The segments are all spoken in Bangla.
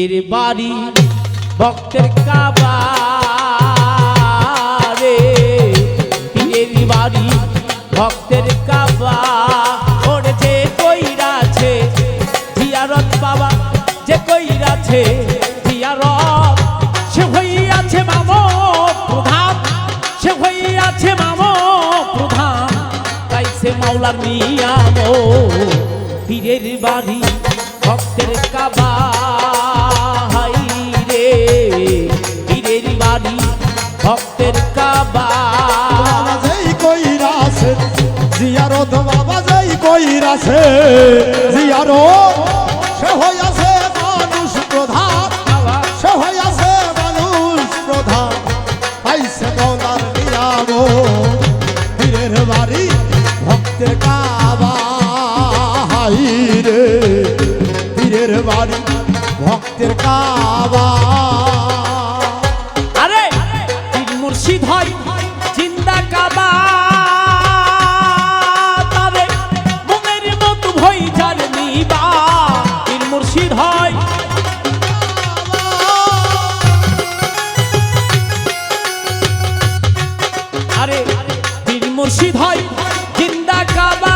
এর বাড়ি ভক্তের কাবা রে, পীরের বাড়ি ভক্তের কাবা। ওর যে কইরাছে জিয়ারত বাবা, যে কইরাছে জিয়ারত, সে হইয়াছে মামো প্রধান, সে হইয়াছে মামো প্রধান। তাইছে মাওলার নিয়ামো পীরের বাড়ি ভক্তের কাবা। পীরের বাড়ি ভক্তের কাবা। বাবা যেই কইরাছে জিয়ারত, বাবা যেই কইরাছে জিয়ারত, সে হইয়াছে মানুষ প্রধান, সে হইয়াছে মানুষ প্রধান। পাইছে মাওলার নিয়ামত পীরের বাড়ি ভক্তের কাবা। রে পীরের বাড়ি ভক্তের কাবা। আরে পীর মুর্শিদ হয় জিন্দা কাবা, তবে মনের মতো ভই যার নিবা। পীর মুর্শিদ হয়, আরে পীর মুর্শিদ হয় জিন্দা কাবা।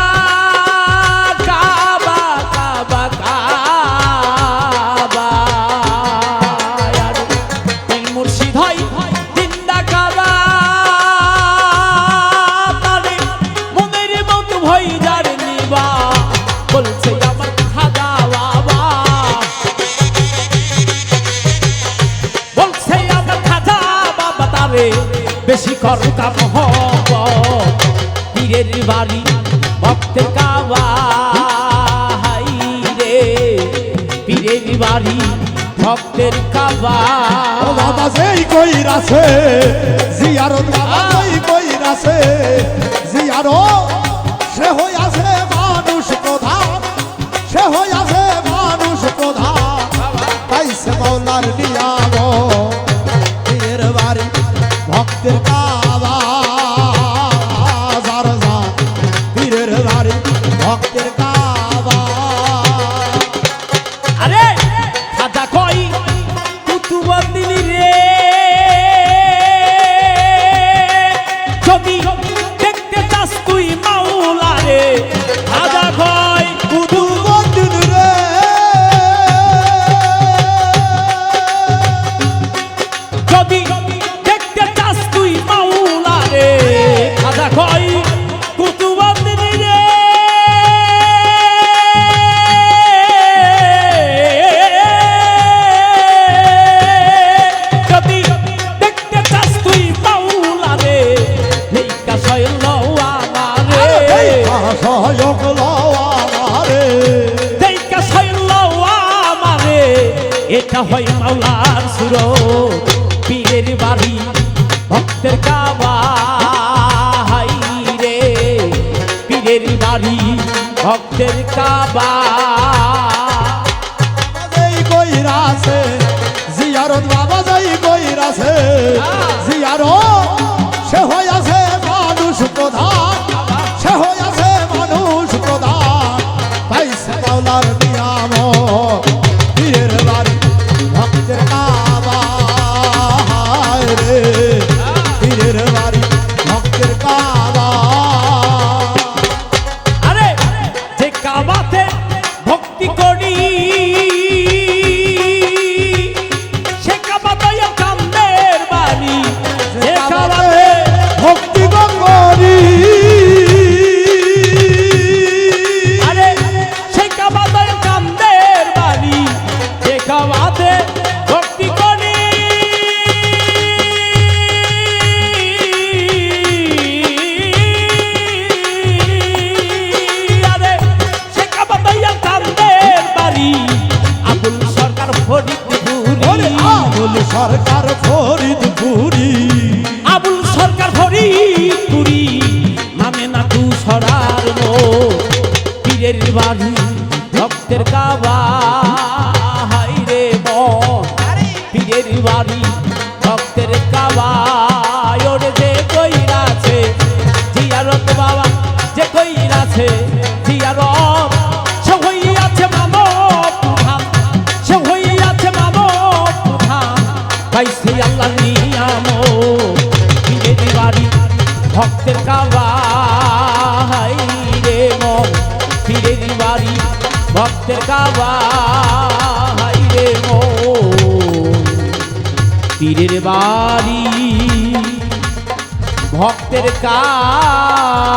বেশি কর কাম হব পীরের বাড়ি ভক্তের কাবা। রে পীরের বাড়ি ভক্তের কাবা। বাবা যেই কইরাছে জিয়ারত, বাবা যেই কইরাছে জিয়ারত, সে হইয়াছে মানুষ প্রধান, সে হইয়াছে মানুষ প্রধান। পাইছে মাওলার নিয়ামত পীরের বাড়ি ভক্তের কাবা। যার যা পীরের বাড়ি ভক্তের কাবা। আরে খাজা কই কুতুবুদ্দিন রে, যদি দেখতে চাস তুই মাওলা রে। খাজা কই কুতুবুদ্দিন রে, যদি দেখতে চাস তুই মাওলা রে। খাজা কই কুতুবুদ্দিন রে, যদি দেখতে চাস তুই মাওলা রে। নেইকা সয়ল আমারে, সহায়ক লও আমারে, নেইকা সয়ল আমারে। এটা হয় মাওলার সুরত পীরের বাড়ি ভক্তের কাবা। রে পীরের বাড়ি ভক্তের কাবা। যেই কইরাছে জিয়ারত, বাবা যেই কইরাছে জিয়ারত, সে হইয়াছে মানুষ প্রধান, সে হইয়াছে মানুষ প্রধান। পাইছে মাওলার নিয়ামত পীরের বাড়ি ভক্তের কাবা। রে পীরের বাড়ি ভক্তের কাবা। আরে যে কাবাতে ভক্তি করি, সে কাবাতে কান্দের বাড়ি। যে কাবাতে ভক্তি করি, আরে সে কাবাতে কান্দের বাড়ি। যে কাবাতে ভক্তি করি, আরে সে কাবাতে কান্দের বাড়ি। আবুল সরকার ফরিদপুরি, আবুল সরকার ফরিদপুরি, আবুল সরকার ফরিদপুরি। নামে না তু সরার নো পীরের বাড়ি ভক্তের কাবা। রে মন পীরের বাড়ি ভক্তের কাবা। ওরে যে কইরাছে জিয়ারত বাবা, যে কইরাছে জিয়ারত, সে হইয়াছে মামো প্রধান, সে হইয়াছে মামো ভক্তের কাবা হাই রে মন পীরের বাড়ি ভক্তের কাবা হাই রে মন পীরের বাড়ি ভক্তের কাবা